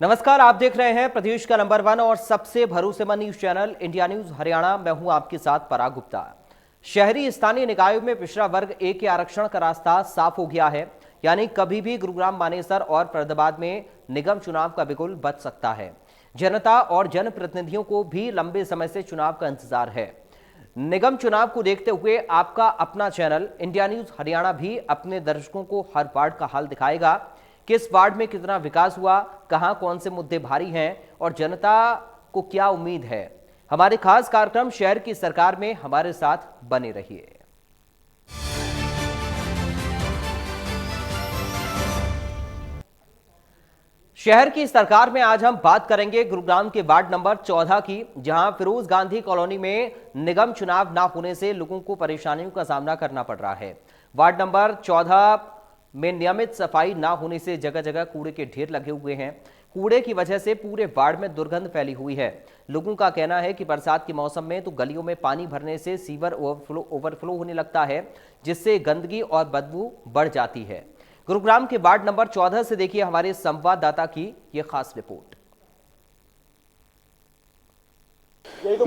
नमस्कार, आप देख रहे हैं प्रदेश का नंबर 1 और सबसे भरोसेमंद news channel India news Haryana. मैं हूं आपके साथ पराग गुप्ता। शहरी स्थानीय निकायों में पिछड़ा वर्ग ए के आरक्षण का रास्ता साफ हो गया है, यानी कभी भी गुरुग्राम, मानेसर और फरीदाबाद में निगम चुनाव का बिगुल बच सकता है। जनता और जनप्रतिनिधियों को भी लंबे समय से चुनाव का इंतजार है। निगम चुनाव को देखते हुए आपका अपना चैनल इंडिया न्यूज हरियाणा भी अपने दर्शकों को हर वार्ड का हाल दिखाएगा। किस वार्ड में कितना विकास हुआ, कहां कौन से मुद्दे भारी हैं और जनता को क्या उम्मीद है। हमारे खास कार्यक्रम शहर की सरकार में हमारे साथ बने रहिए। शहर की सरकार में आज हम बात करेंगे गुरुग्राम के वार्ड नंबर 14 की, जहां फिरोज गांधी कॉलोनी में निगम चुनाव ना होने से लोगों को परेशानियों का सामना करना पड़ रहा है। वार्ड नंबर 14 में नियमित सफाई ना होने से जगह जगह कूड़े के ढेर लगे हुए हैं। कूड़े की वजह से पूरे वार्ड में दुर्गंध फैली हुई है। लोगों का कहना है कि बरसात के मौसम में तो गलियों में पानी भरने से सीवर ओवरफ्लो होने लगता है, जिससे गंदगी और बदबू बढ़ जाती है। गुरुग्राम के वार्ड नंबर 14 से देखिए हमारे संवाददाता की यह खास रिपोर्ट।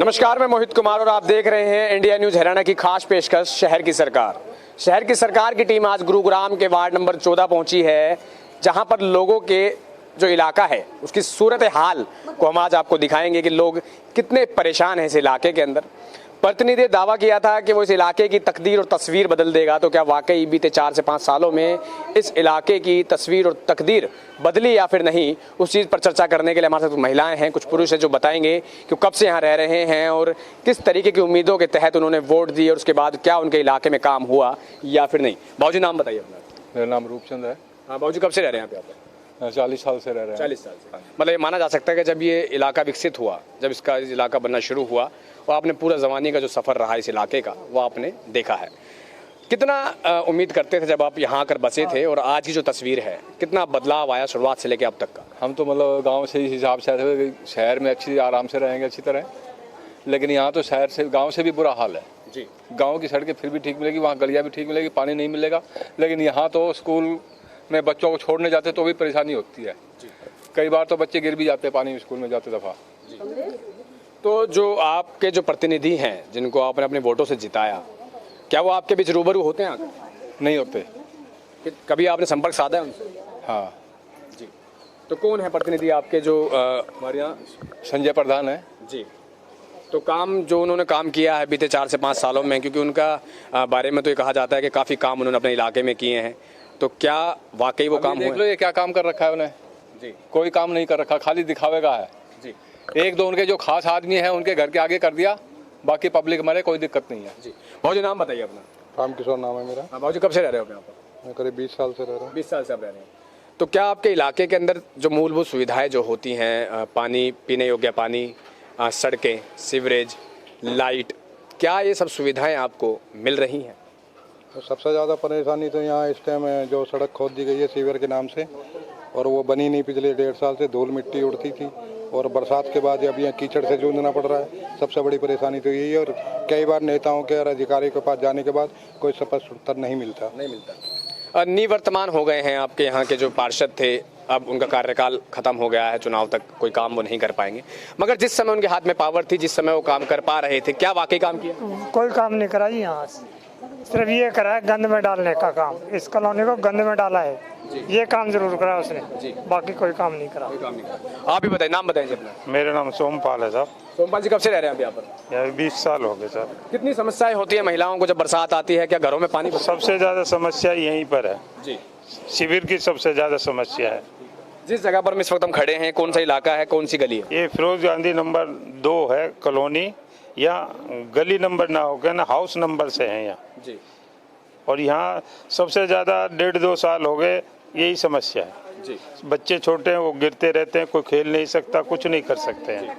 नमस्कार, मैं मोहित कुमार और आप देख रहे हैं इंडिया न्यूज हरियाणा की खास पेशकश शहर की सरकार। शहर की सरकार की टीम आज गुरुग्राम के वार्ड नंबर 14 पहुंची है, जहां पर लोगों के जो इलाका है उसकी सूरत हाल को हम आज आपको दिखाएंगे कि लोग कितने परेशान हैं इस इलाके के अंदर। प्रतिनिधि ने दावा किया था कि वो इस इलाके की तकदीर और तस्वीर बदल देगा, तो क्या वाकई बीते 4 से 5 सालों में इस इलाके की तस्वीर और तकदीर बदली या फिर नहीं, उस चीज़ पर चर्चा करने के लिए हमारे साथ महिलाएं हैं, कुछ पुरुष हैं जो बताएंगे कि कब से यहाँ रह रहे हैं और किस तरीके की उम्मीदों के तहत उन्होंने वोट दिए और उसके बाद क्या उनके इलाके में काम हुआ या फिर नहीं। बाबूजी, नाम बताइए अपना। मेरा नाम रूपचंद है। हाँ बाबूजी, कब से रह रहे हैं यहाँ पे आप? 40 साल से रह रहे हैं। 40 साल से। मतलब ये माना जा सकता है कि जब ये इलाका विकसित हुआ, जब इसका इलाका बनना शुरू हुआ, वो आपने पूरा ज़माने का जो सफ़र रहा इस इलाके का वो आपने देखा है। कितना उम्मीद करते थे जब आप यहाँ आकर बसे थे और आज की जो तस्वीर है, कितना बदलाव आया शुरुआत से लेकर अब तक का? हम तो मतलब गांव से इस हिसाब से आए थे, शहर में अच्छी आराम से रहेंगे अच्छी तरह, लेकिन यहाँ तो शहर से गाँव से भी बुरा हाल है जी। गाँव की सड़कें फिर भी ठीक मिलेगी, वहाँ गलियाँ भी ठीक मिलेगी, पानी नहीं मिलेगा, लेकिन यहाँ तो स्कूल में बच्चों को छोड़ने जाते तो भी परेशानी होती है। कई बार तो बच्चे गिर भी जाते हैं पानी में स्कूल में जाते दफ़ा। तो जो आपके जो प्रतिनिधि हैं जिनको आपने अपने वोटों से जिताया, क्या वो आपके बीच रूबरू होते हैं? नहीं होते। कभी आपने संपर्क साधा है उनसे? हाँ जी। तो कौन है प्रतिनिधि आपके जो हमारे यहाँ संजय प्रधान है जी। तो काम जो उन्होंने काम किया है बीते 4 से 5 सालों में, क्योंकि उनका बारे में तो ये कहा जाता है कि काफ़ी काम उन्होंने अपने इलाके में किए हैं, तो क्या वाकई वो काम देख लो ये क्या काम कर रखा है उन्हें जी? कोई काम नहीं कर रखा, खाली दिखावे का है जी। एक दो उनके जो खास आदमी हैं उनके घर के आगे कर दिया, बाकी पब्लिक मरे, कोई दिक्कत नहीं है जी। भाजी, नाम बताइए अपना। राम किशोर नाम है मेरा। हाँ भाजी, कब से रह रहे हो यहाँ पर? मैं करीब 20 साल से रह रहा हूँ। 20 साल से आप रह रहे हैं। तो क्या आपके इलाके के अंदर जो मूलभूत सुविधाएं जो होती हैं, पानी, पीने योग्य पानी, सड़कें, सीवरेज, लाइट, क्या ये सब सुविधाएं आपको मिल रही हैं? तो सबसे ज़्यादा परेशानी तो यहाँ इस टाइम जो सड़क खोद दी गई है सीवर के नाम से, और वो बनी नहीं पिछले 1.5 साल से, धूल मिट्टी उड़ती थी और बरसात के बाद अब यहाँ कीचड़ से जूझना पड़ रहा है। सबसे बड़ी परेशानी तो यही है, और कई बार नेताओं के और अधिकारियों के पास जाने के बाद कोई स्पष्ट उत्तर नहीं मिलता। निवर्तमान हो गए हैं आपके यहाँ के जो पार्षद थे, अब उनका कार्यकाल खत्म हो गया है, चुनाव तक कोई काम वो नहीं कर पाएंगे, मगर जिस समय उनके हाथ में पावर थी, जिस समय वो काम कर पा रहे थे, क्या वाकई काम किया? कोई काम नहीं करा जी। यहाँ से सिर्फ ये करा है गंद में डालने का काम, इस कॉलोनी को गंद में डाला है, ये काम जरूर करा उसने, बाकी कोई काम नहीं करा। आप भी बताइए, नाम बताइए अपना। मेरा नाम सोमपाल है साहब। सोमपाल जी, कब से रह रहे हैं आप यहाँ पर? यहाँ 20 साल हो गए सर। कितनी समस्याएं होती है महिलाओं को जब बरसात आती है? क्या घरों में पानी? सबसे ज्यादा समस्या यहीं पर है जी। शिविर की सबसे ज्यादा समस्या है। जिस जगह पर इस वक्त हम खड़े हैं, कौन सा इलाका है, कौन सी गली है? ये फिरोज गांधी नंबर 2 है कॉलोनी, या गली नंबर ना होकर ना हाउस नंबर से है यहाँ जी। और यहाँ सबसे ज्यादा 1.5-2 साल हो गए यही समस्या है जी। बच्चे छोटे हैं, वो गिरते रहते हैं, कोई खेल नहीं सकता, कुछ नहीं कर सकते हैं।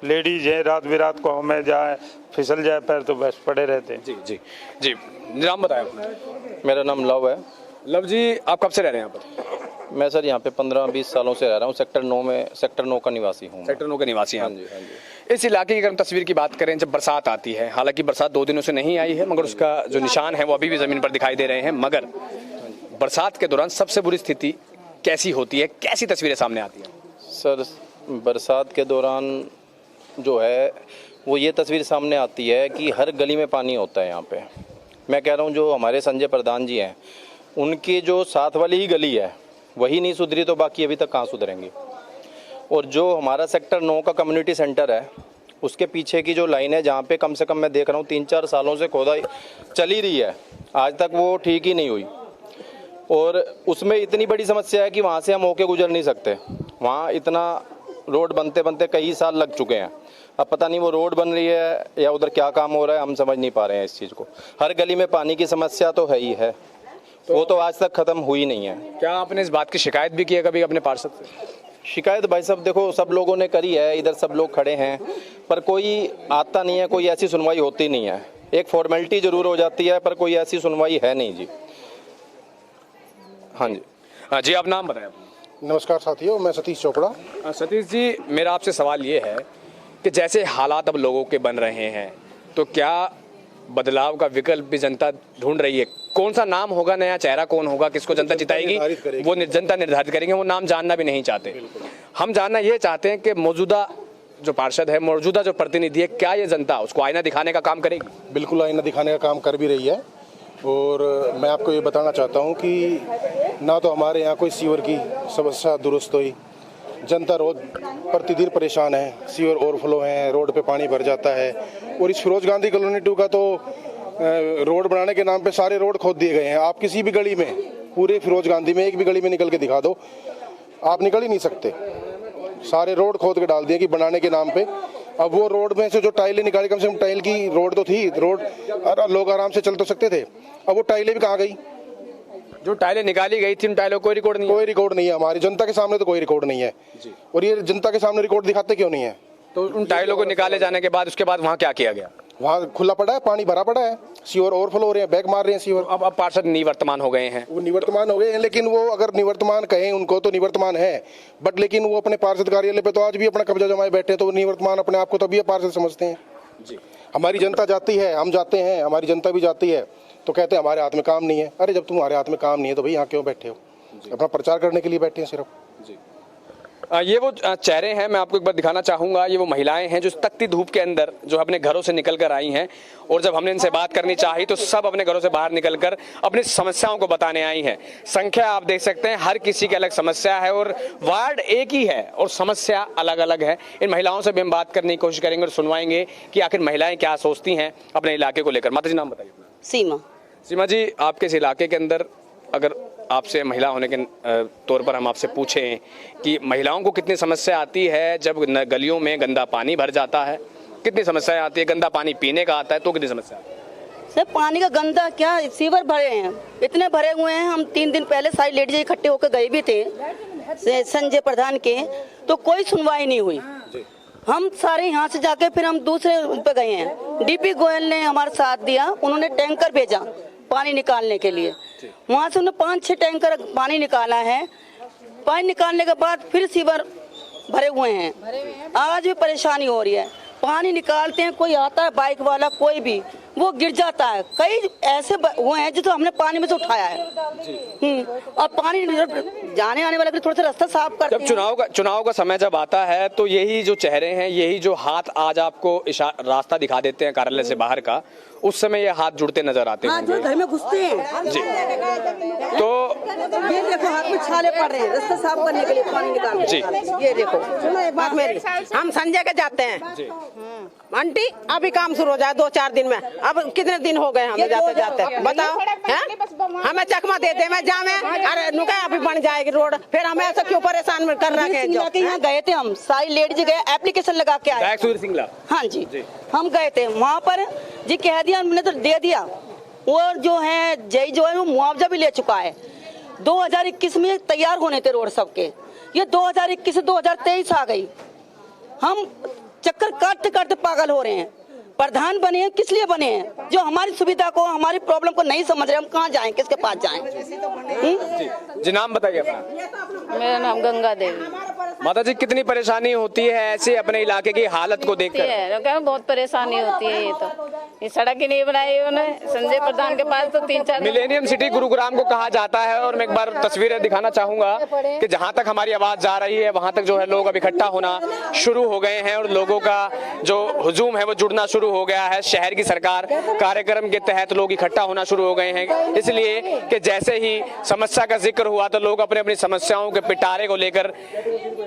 लेडीज है, रात बिरात को हमें जाए फिसल जाए पैर तो बस पड़े रहते हैं। जी जी जी। नाम बताएं अपना। मेरा नाम लव है। लव जी, आप कब से रह रहे हैं यहाँ पर? मैं सर यहाँ पे 15-20 सालों से रह रहा हूँ। सेक्टर 9 का निवासी हूँ। सेक्टर 9 के निवासी हैं। हाँ जी, हाँ जी। इस इलाके की अगर हम तस्वीर की बात करें, जब बरसात आती है, हालांकि बरसात 2 दिनों से नहीं आई है, मगर उसका जो निशान है वो अभी भी जमीन पर दिखाई दे रहे हैं, मगर बरसात के दौरान सबसे बुरी स्थिति कैसी होती है, कैसी तस्वीरें सामने आती हैं? सर बरसात के दौरान जो है वो ये तस्वीर सामने आती है कि हर गली में पानी होता है यहाँ पे। मैं कह रहा हूँ जो हमारे संजय प्रधान जी हैं उनकी जो साथ वाली ही गली है वही नहीं सुधरी तो बाकी अभी तक कहाँ सुधरेंगी। और जो हमारा सेक्टर 9 का कम्युनिटी सेंटर है उसके पीछे की जो लाइन है जहाँ पे कम से कम मैं देख रहा हूँ 3-4 सालों से खोदाई चल ही रही है, आज तक वो ठीक ही नहीं हुई। और उसमें इतनी बड़ी समस्या है कि वहाँ से हम होके गुजर नहीं सकते। वहाँ इतना रोड बनते बनते कई साल लग चुके हैं, अब पता नहीं वो रोड बन रही है या उधर क्या काम हो रहा है, हम समझ नहीं पा रहे हैं इस चीज़ को। हर गली में पानी की समस्या तो है ही है, वो तो आज तक ख़त्म हुई नहीं है। क्या आपने इस बात की शिकायत भी की है कभी अपने पार्षद से? शिकायत भाई साहब देखो सब लोगों ने करी है, इधर सब लोग खड़े हैं, पर कोई आता नहीं है, कोई ऐसी सुनवाई होती नहीं है। एक फॉर्मेलिटी जरूर हो जाती है पर कोई ऐसी सुनवाई है नहीं जी। हाँ जी। जी आप नाम बताएं। नमस्कार साथियों, मैं सतीश चोपड़ा। सतीश जी, मेरा आपसे सवाल ये है कि जैसे हालात अब लोगों के बन रहे हैं तो क्या बदलाव का विकल्प भी जनता ढूंढ रही है? कौन सा नाम होगा, नया चेहरा कौन होगा, किसको जनता जिताएगी, वो जनता निर्धारित करेंगे। वो नाम जानना भी नहीं चाहते। हम जानना ये चाहते हैं कि मौजूदा जो पार्षद है, मौजूदा जो प्रतिनिधि है, क्या ये जनता उसको आईना दिखाने का काम करेगी? बिल्कुल आईना दिखाने का काम कर भी रही है। और मैं आपको ये बताना चाहता हूँ कि ना तो हमारे यहाँ कोई सीवर की समस्या दुरुस्त हुई, जनता रोज प्रतिदिन परेशान है, सीवर ओवरफ्लो है, रोड पे पानी भर जाता है। और इस फिरोज गांधी कॉलोनी 2 का तो रोड बनाने के नाम पे सारे रोड खोद दिए गए हैं। आप किसी भी गली में, पूरे फिरोज गांधी में एक भी गली में निकल के दिखा दो, आप निकल ही नहीं सकते। सारे रोड खोद के डाल दिए कि बनाने के नाम पे। अब वो रोड में से जो टाइलें निकाली, कम से कम टाइल की रोड तो थी, रोड लोग आराम से चल तो सकते थे। अब वो टाइलें भी कहाँ गई? जो टाइलें निकाली गई थी उन टाइलों कोई रिकॉर्ड नहीं है? कोई रिकॉर्ड नहीं है, हमारी जनता के सामने तो कोई रिकॉर्ड नहीं है। और ये जनता के सामने रिकॉर्ड दिखाते क्यों नहीं है? तो उन टाइलों को निकाले जाने के बाद उसके बाद वहाँ क्या किया गया? वहाँ खुला पड़ा है, पानी भरा पड़ा है, सीवर ओवरफ्लो हो रहे हैं, बैक मार रहे हैं सीवर। अब पार्षद निवर्तमान हो गए हैं। वो निवर्तमान हो गए हैं, लेकिन वो अगर निवर्तमान कहें उनको तो निवर्तमान है, बट लेकिन वो अपने पार्षद कार्यालय पे तो आज भी अपना कब्जा जमाए बैठे हैं। तो वो निवर्तमान अपने आप को तभी पार्षद समझते हैं जी। हमारी जनता जाती है, हम जाते हैं, हमारी जनता भी जाती है, तो कहते हैं हमारे हाथ में काम नहीं है। अरे जब तुम्हारे हाथ में काम नहीं है तो भाई यहाँ क्यों बैठे हो? अपना प्रचार करने के लिए बैठे हैं सिर्फ जी। ये वो चेहरे हैं, मैं आपको एक बार दिखाना चाहूंगा। ये वो महिलाएं हैं जो तकती धूप के अंदर जो अपने घरों से निकल कर आई हैं, और जब हमने इनसे बात करनी चाही तो सब अपने घरों से बाहर निकलकर अपनी समस्याओं को बताने आई हैं। संख्या आप देख सकते हैं, हर किसी की अलग समस्या है और वार्ड एक ही है और समस्या अलग अलग है। इन महिलाओं से भी हम बात करने की कोशिश करेंगे और सुनवाएंगे कि आखिर महिलाएं क्या सोचती हैं अपने इलाके को लेकर। माता जी नाम बताइए। सीमा। सीमा जी, आपके इस इलाके के अंदर अगर आपसे महिला होने के तौर पर हम आपसे पूछें कि महिलाओं को कितनी समस्या आती है जब गलियों में गंदा पानी भर जाता है, कितनी समस्याएं आती है? गंदा पानी पीने का आता है तो कितनी समस्या आती है? सर पानी का गंदा क्या, सीवर भरे हैं, इतने भरे हुए हैं। हम 3 दिन पहले सारी लेडीज इकट्ठे होकर गए भी थे संजय प्रधान के, तो कोई सुनवाई नहीं हुई। हम सारे यहाँ से जाके फिर हम दूसरे पे गए हैं। डीपी गोयल ने हमारा साथ दिया, उन्होंने टैंकर भेजा पानी निकालने के लिए। वहाँ से उन्होंने 5-6 टैंकर पानी निकाला है। पानी निकालने के बाद फिर सीवर भरे हुए हैं, आज भी परेशानी हो रही है। पानी निकालते हैं, कोई आता है बाइक वाला, कोई भी, वो गिर जाता है। कई ऐसे हुए हैं जिसको हमने पानी में से उठाया है। और पानी जाने आने वाले थोड़ा सा रास्ता साफ करते हैं। जब चुनाव का समय जब आता है तो यही जो चेहरे हैं, यही जो हाथ आज आपको रास्ता दिखा देते हैं कार्यालय से बाहर का, उस समय ये हाथ जुड़ते नजर आते हैं। जो घर में घुसते हैं जी, तो ये देखो हाथ में छाले पड़ रहे हैं रास्ता साफ करने के लिए पानी निकालने। जी, ये देखो सुनो एक बात मेरी, हम संजय के जाते हैं आंटी, अभी काम शुरू हो जाए 2-4 दिन में। अब कितने दिन हो गए हमें जाते जाते, बताओ हैं? हमें चकमा देते में जामे, अरे नुका अभी बन जाएगी रोड, फिर हमें ऐसा क्यों परेशान कर रहे हैं? जो यहाँ गए थे हम, सारी लेडीज गए, एप्लीकेशन लगा के आए। हाँ जी, हम गए थे वहाँ पर जी, कह दिया हमने तो दे दिया। और जो है जय जो है वो मुआवजा भी ले चुका है। 2021 में तैयार होने थे रोड सबके, ये 2021 से 2023 आ गई। हम चक्कर काटते काटते पागल हो रहे हैं। प्रधान बने हैं किस लिए बने हैं? जो हमारी सुविधा को, हमारी प्रॉब्लम को नहीं समझ रहे, हम कहाँ जाएं, किसके पास जाएं? जी, नाम बताइए अपना। मेरा नाम गंगा देवी। माता जी कितनी परेशानी होती है ऐसे अपने इलाके की हालत को देखकर? बहुत परेशानी होती है। ये सड़क ही नहीं बनाई उन्होंने। संजय प्रधान के पास तो 3-4 मिलेनियम सिटी गुरुग्राम को कहा जाता है और मैं एक बार तस्वीरें दिखाना चाहूंगा कि जहां तक हमारी आवाज जा रही है वहां तक जो है लोग अब इकट्ठा होना शुरू हो गए हैं और लोगों का जो हुजूम है वो जुड़ना शुरू हो गया है। शहर की सरकार कार्यक्रम के तहत लोग इकट्ठा होना शुरू हो गए हैं, इसलिए कि जैसे ही समस्या का जिक्र हुआ तो लोग अपनी अपनी समस्याओं के पिटारे को लेकर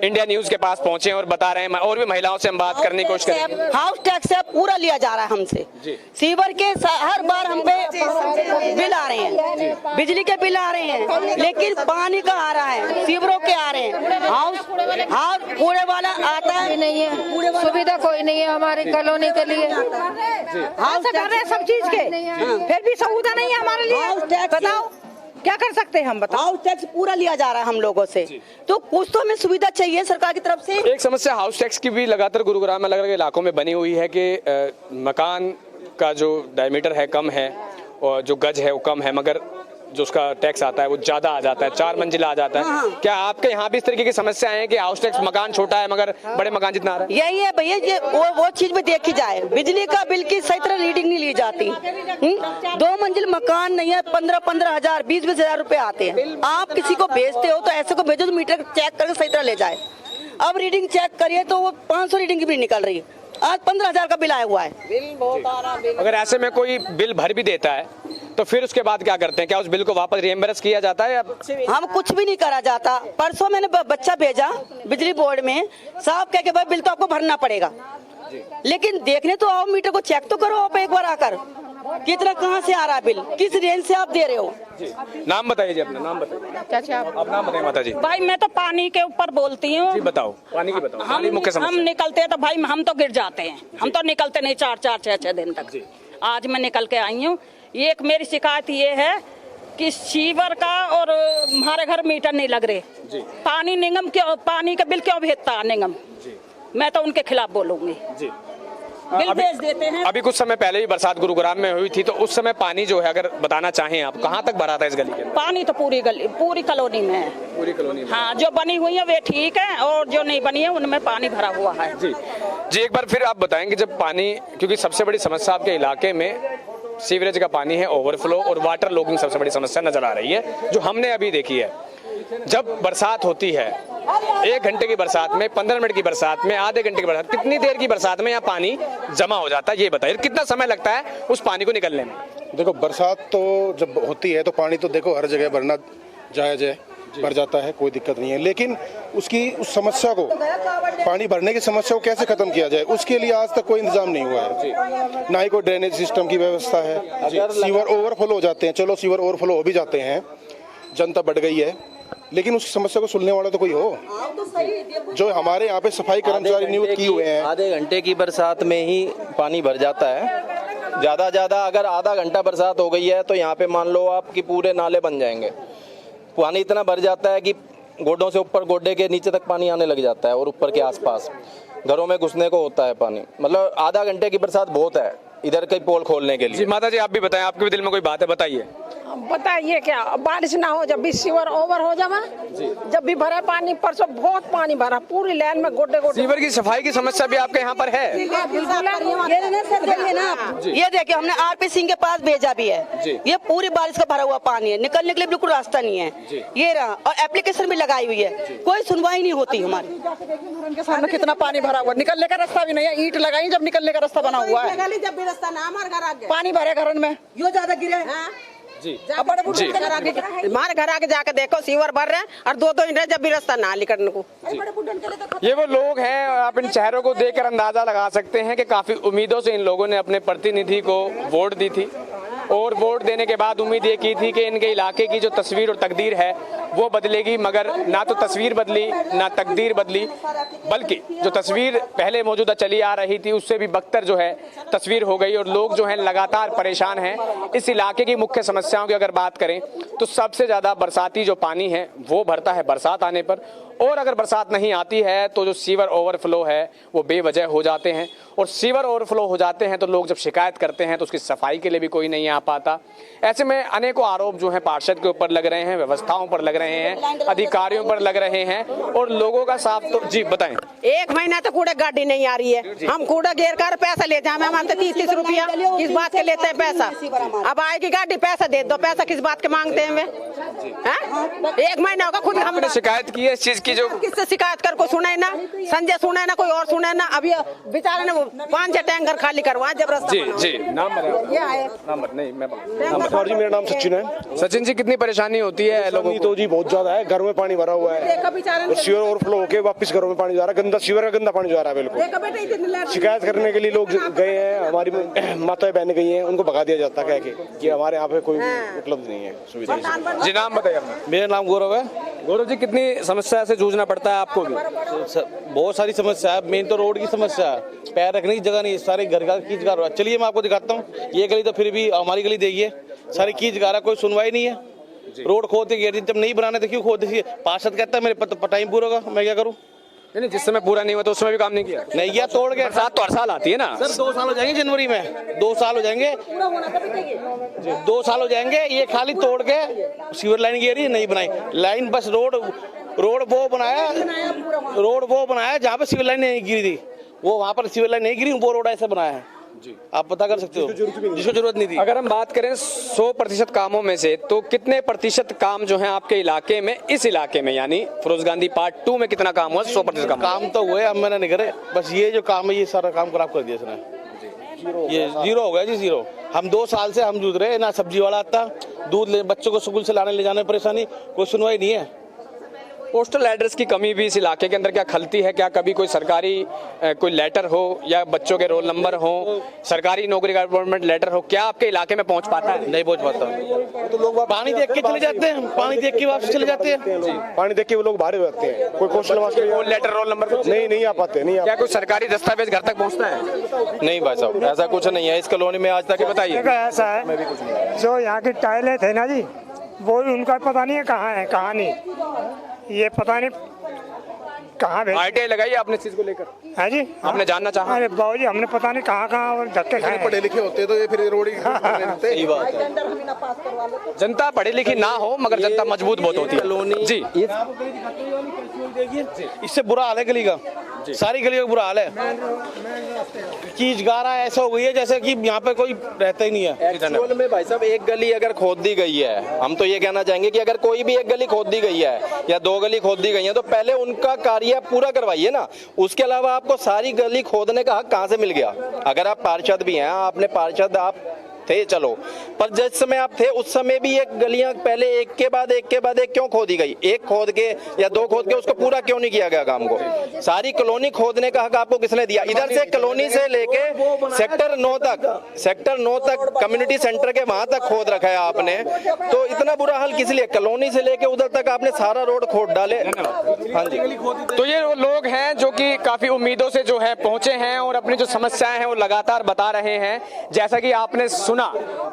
इंडिया न्यूज के पास पहुंचे और बता रहे हैं। और भी महिलाओं से हम बात करने की कोशिश करेंगे। हाउस टैक्स है पूरा लिया जा रहा है हमसे। सीवर के हर बार हम पे बिल आ रहे हैं, बिजली के बिल आ रहे हैं, लेकिन पानी का आ रहा है, सीवरों के आ रहे हैं। हाउस कूड़े वाला आता है नहीं है, सुविधा कोई नहीं है हमारी कॉलोनी के लिए। हाउस कर रहे हैं सब चीज के, फिर भी सुविधा नहीं है हमारे लिए। बताओ क्या कर सकते हैं हम? बताओ। हाउस टैक्स पूरा लिया जा रहा है हम लोगों से, तो कुछ तो हमें सुविधा चाहिए सरकार की तरफ से। एक समस्या हाउस टैक्स की भी लगातार गुरुग्राम में अलग अलग इलाकों में बनी हुई है कि मकान का जो डायमीटर है कम है और जो गज है वो कम है, मगर जो उसका टैक्स आता है वो ज्यादा आ जाता है, 4 मंजिला आ जाता है। क्या आपके यहाँ भी इस तरीके की समस्या है कि हाउस टैक्स मकान छोटा है मगर बड़े मकान जितना आ रहा है? यही है भैया, ये वो चीज में देखी जाए, बिजली का बिल की सही तरह रीडिंग नहीं ली जाती। 2 मंजिल मकान नहीं है, 15-15 हजार 20-20 हजार रुपए आते हैं। आप किसी को भेजते हो तो ऐसे को भेजो तो मीटर चेक करके सही तरह ले जाए। अब रीडिंग चेक करिए तो वो 500 रीडिंग की भी निकल रही है। आज 15 हजार का बिल आया हुआ है। बिल बहुत आ रहा है। अगर ऐसे में कोई बिल भर भी देता है तो फिर उसके बाद क्या करते हैं? क्या उस बिल को वापस रिएम्बर्स किया जाता है? हम कुछ भी नहीं करा जाता। परसों मैंने बच्चा भेजा बिजली बोर्ड में, साहब कह के भाई बिल तो आपको भरना पड़ेगा, लेकिन देखने तो आओ, मीटर को चेक तो करो आप एक बार आकर, कितना कहाँ से आ रहा है बिल, किस रेंज से आप दे रहे हो। नाम बताइए जी, अपना नाम बताइए। चाचा आप नाम बताइए माता जी। भाई मैं तो पानी के ऊपर बोलती हूँ। जी बताओ, पानी की बताओ। पानी मुख्य समस्या। हम निकलते हैं तो भाई हम तो गिर जाते हैं, हम तो निकलते नहीं 4-4-6-6 दिन तक। आज मैं निकल के आई हूँ। एक मेरी शिकायत ये है कि सीवर का और हमारे घर मीटर नहीं लग रहे। पानी निगम क्यों, पानी का बिल क्यों भेजता निगम? मैं तो उनके खिलाफ बोलूंगी। बिल भेज देते हैं। अभी कुछ समय पहले भी बरसात गुरुग्राम में हुई थी, तो उस समय पानी जो है अगर बताना चाहें आप, कहाँ तक भरा था इस गली के? पानी तो पूरी गली, पूरी कॉलोनी में है। पूरी कॉलोनी में? हाँ, जो बनी हुई है वे ठीक है और जो नहीं बनी है उनमें पानी भरा हुआ है। जी एक बार फिर आप बताएंगे, जब पानी, क्योंकि सबसे बड़ी समस्या आपके इलाके में सीवरेज का पानी है, ओवरफ्लो और वाटर लॉगिंग सबसे बड़ी समस्या नजर आ रही है, जो हमने अभी देखी है। जब बरसात होती है, 1 घंटे की बरसात में, 15 मिनट की बरसात में, आधे घंटे की बरसात, कितनी देर की बरसात में यहाँ पानी जमा हो जाता है, ये बताइए। कितना समय लगता है उस पानी को निकलने में? देखो, बरसात तो जब होती है तो पानी तो देखो हर जगह भरना जायज है, भर जाता है, कोई दिक्कत नहीं है। लेकिन उसकी उस समस्या को, पानी भरने की समस्या को कैसे खत्म किया जाए, उसके लिए आज तक कोई इंतजाम नहीं हुआ है। ना ही कोई ड्रेनेज सिस्टम की व्यवस्था है। सीवर ओवरफ्लो हो जाते हैं, चलो सीवर ओवरफ्लो हो भी जाते हैं, जनता बढ़ गई है, लेकिन उस समस्या को सुनने वाला तो कोई हो। जो हमारे यहाँ पे सफाई कर्मचारी नियुक्त किए हुए हैं, आधे घंटे की बरसात में ही पानी भर जाता है। ज़्यादा अगर आधा घंटा बरसात हो गई है तो यहाँ पे मान लो आप कि पूरे नाले बन जाएंगे। पानी इतना भर जाता है कि गोड्डों से ऊपर, गोड्डे के नीचे तक पानी आने लग जाता है और ऊपर के आसपास घरों में घुसने को होता है पानी। मतलब आधा घंटे की बरसात बहुत है इधर के पोल खोलने के लिए। जी माता जी, आप भी बताएं, आपके भी दिल में कोई बात है, बताइए। बताइए क्या, बारिश ना हो, जब भी सीवर ओवर हो जाए, जब भी भरा पानी, परसों बहुत पानी भरा पूरी लाइन में, गोड्डे सीवर की सफाई की समस्या भी आपके यहाँ पर है? ये देखिए, हमने आरपी सिंह के पास भेजा भी है। ये पूरी बारिश का भरा हुआ पानी है, निकलने के लिए बिल्कुल रास्ता नहीं है। ये रहा, और एप्लीकेशन भी लगाई हुई है, कोई सुनवाई नहीं होती हमारी। के सामने कितना पानी भरा हुआ, निकलने का रास्ता भी नहीं है। ईंट लगाई जब निकलने का रास्ता बना हुआ है, जब भी रास्ता ना, हमारे घर आगे पानी भरे घर में, यो ज्यादा गिरे। हमारे घर आगे जाके देखो, सीवर भर रहे हैं और 2-2 इंच जब भी रास्ता ना निकलने को। ये वो लोग हैं, आप इन चेहरों को देखकर अंदाजा लगा सकते हैं कि काफी उम्मीदों से इन लोगों ने अपने प्रतिनिधि को वोट दी थी, और वोट देने के बाद उम्मीद ये की थी कि इनके इलाके की जो तस्वीर और तकदीर है वो बदलेगी, मगर ना तो तस्वीर बदली ना तकदीर बदली, बल्कि जो तस्वीर पहले मौजूदा चली आ रही थी उससे भी बदतर जो है तस्वीर हो गई। और लोग जो हैं लगातार परेशान हैं। इस इलाके की मुख्य समस्याओं की अगर बात करें तो सबसे ज़्यादा बरसाती जो पानी है वो भरता है बरसात आने पर, और अगर बरसात नहीं आती है तो जो सीवर ओवरफ्लो है वो बेवजह हो जाते हैं, और सीवर ओवरफ्लो हो जाते हैं तो लोग जब शिकायत करते हैं तो उसकी सफाई के लिए भी कोई नहीं आ पाता। ऐसे में अनेकों आरोप जो हैं पार्षद के ऊपर लग रहे हैं, व्यवस्थाओं पर लग रहे हैं, अधिकारियों पर लग रहे हैं, और लोगों का साफ तो जी बताएं। 1 महीना तो कूड़ा गाड़ी नहीं आ रही है, हम कूड़ा घेर कर पैसा लेते हैं, हम 30-30 रुपया किस बात के लेते हैं पैसा। अब आएगी गाड़ी, पैसा दे दो, पैसा किस बात के मांगते हैं वे? 1 महीना होगा खुद हमने शिकायत की है इस चीज की, जो किससे शिकायत कर, को सुने ना, संजय सुने ना, कोई और सुने ना। अभी बेचारे ने 5-6 टैंकर खाली करवाए जबरदस्ती। जी नाम जी मेरा नाम सचिन है। सचिन जी, कितनी परेशानी होती है लोगों तो जी बहुत ज्यादा है, घर में पानी भरा हुआ है, सीवर ओवरफ्लो होके वापस घरों में पानी जा रहा है, गंदा सीवर का गंदा पानी जा रहा है बिल्कुल। शिकायत करने के लिए लोग गए हैं, हमारी माताएं बहनें गई हैं, उनको भगा दिया जाता है कि हमारे यहाँ पे कोई उपलब्ध नहीं है सुविधा। जी नाम बताइए अपना। मेरा नाम गौरव है। गौरव जी, कितनी समस्या से जूझना पड़ता है आपको भी? बहुत सारी समस्या है, मेन तो रोड की समस्या है, पैर रखने की जगह नहीं, सारे घर का कीच गार। चलिए मैं आपको दिखाता हूँ, ये गली तो फिर भी हमारी गली देखिए, सारी कीच गार है, कोई सुनवाई नहीं है। रोड खोदते गए, जब नहीं बनाने तो क्यों खोदते? पार्षद कहता है मेरे टाइम पूरा होगा, मैं क्या करूँ? नहीं, जिस समय पूरा नहीं हुआ तो उस समय भी काम नहीं किया। नहीं किया, तोड़ के। बरसात तो हर साल आती है ना सर, 2 साल हो जाएंगे जनवरी में, 2 साल हो जाएंगे, 2 साल हो जाएंगे। ये खाली तोड़ के सीवर लाइन गिरी, नहीं बनाई लाइन, बस रोड वो बनाया जहाँ पे सीवर लाइन नहीं गिरी थी, वो वहाँ पर सीवर लाइन नहीं गिरी, वो रोड ऐसे बनाया है। जी आप पता कर सकते हो, जिसको जरूरत नहीं थी। अगर हम बात करें 100% कामों में से, तो कितने प्रतिशत काम जो है आपके इलाके में, इस इलाके में यानी फिरोज गांधी पार्ट 2 में कितना काम हुआ? 100% काम तो हुए, अब मैंने नहीं करे, बस ये जो काम है ये सारा काम खराब कर दिया इसने। ये जीरो हो गया जी, जीरो। हम 2 साल से हम जूझ रहे, ना सब्जी वाला आता, दूध बच्चों को स्कूल से लाने ले जाने में परेशानी, कोई सुनवाई नहीं है। पोस्टल एड्रेस की कमी भी इस इलाके के अंदर क्या खलती है? क्या कभी कोई सरकारी कोई लेटर हो या बच्चों के रोल नंबर हो, सरकारी नौकरी का अपॉइंटमेंट लेटर हो, क्या आपके इलाके में पहुंच पाता है? नहीं पहुंच पाता, तो लोग पानी देख के चले जाते हैं, पानी देख के वापस चले जाते हैं, पानी देख के वो लोग बाहर हो जाते हैं। कोई क्वेश्चन लेटर रोल नंबर नहीं आ पाते। नहीं क्या कोई सरकारी दस्तावेज घर तक पहुँचता है? नहीं भाई साहब, ऐसा कुछ नहीं है इस कॉलोनी में आज तक। बताइए। ऐसा है, जो यहाँ की टाइलें थे ना जी, वो उनका पता नहीं है कहाँ है, कहाँ नहीं, ये पता नहीं कहाँ भेज। RTI लगाई आपने इस चीज को लेकर? है जी, आपने जानना चाहा? अरे बाबू जी, हमने पता नहीं कहाँ और धक्के खाए। पढ़े लिखे होते तो ये फिर रोड सही बात है। जनता पढ़ी लिखी ना हो मगर जनता मजबूत बहुत होती है। जी इससे बुरा हाल है गली का, सारी गली का बुरा हाल है। कीच गारा ऐसा हो गई है जैसे कि यहाँ पे कोई रहता ही नहीं है। एक्चुअल में भाई साहब, एक गली अगर खोद दी गई है, हम तो ये कहना चाहेंगे कि अगर कोई भी एक गली खोद दी गई है या 2 गली खोद दी गई है, तो पहले उनका कार्य पूरा करवाइए ना। उसके अलावा आपको सारी गली खोदने का हक कहाँ से मिल गया? अगर आप पार्षद भी हैं, आपने पार्षद आप थे चलो, पर जिस समय आप थे उस समय भी एक गलियां पहले एक के बाद एक क्यों खोदी गई? एक खोद के या 2 खोद के उसको पूरा क्यों नहीं किया गया काम को? सारी कॉलोनी खोदने का हक आपको किसने दिया? इधर से कॉलोनी से लेके सेक्टर 9 तक कम्युनिटी सेंटर के वहां तक खोद रखा है आपने, तो इतना बुरा हाल किस लिए? कॉलोनी से लेके उधर तक आपने सारा रोड खोद डाले। हाँ जी, तो ये वो लोग हैं जो कि काफी उम्मीदों से जो है पहुंचे हैं और अपनी जो समस्याएं हैं वो लगातार बता रहे हैं। जैसा कि आपने सुना,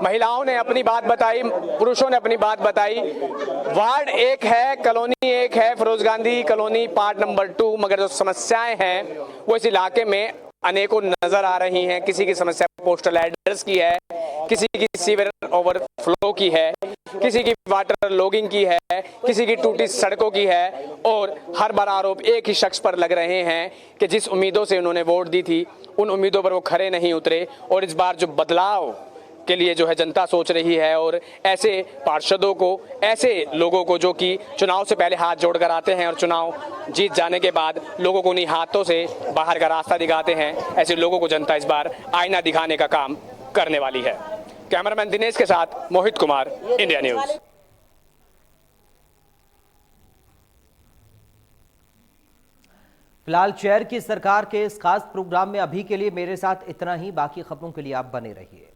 महिलाओं ने अपनी बात बताई, पुरुषों ने अपनी बात बताई। वार्ड 1 है, कॉलोनी 1 है, Firoz Gandhi colony part number 2, मगर जो समस्याएं हैं वो इस इलाके में अनेकों नजर आ रही हैं। किसी की समस्या पोस्टल एड्रेस की है, किसी की सीवर ओवरफ्लो की है, किसी की वाटर लॉगिंग की है, किसी की टूटी सड़कों की है, और हर बार आरोप एक ही शख्स पर लग रहे हैं कि जिस उम्मीदों से उन्होंने वोट दी थी उन उम्मीदों पर वो खरे नहीं उतरे। और इस बार जो बदलाव के लिए जो है जनता सोच रही है, और ऐसे पार्षदों को, ऐसे लोगों को जो कि चुनाव से पहले हाथ जोड़कर आते हैं और चुनाव जीत जाने के बाद लोगों को उन्हीं हाथों से बाहर का रास्ता दिखाते हैं, ऐसे लोगों को जनता इस बार आईना दिखाने का काम करने वाली है। कैमरामैन दिनेश के साथ मोहित कुमार, इंडिया न्यूज। फिलहाल चेयर की सरकार के इस खास प्रोग्राम में अभी के लिए मेरे साथ इतना ही। बाकी खबरों के लिए आप बने रहिए।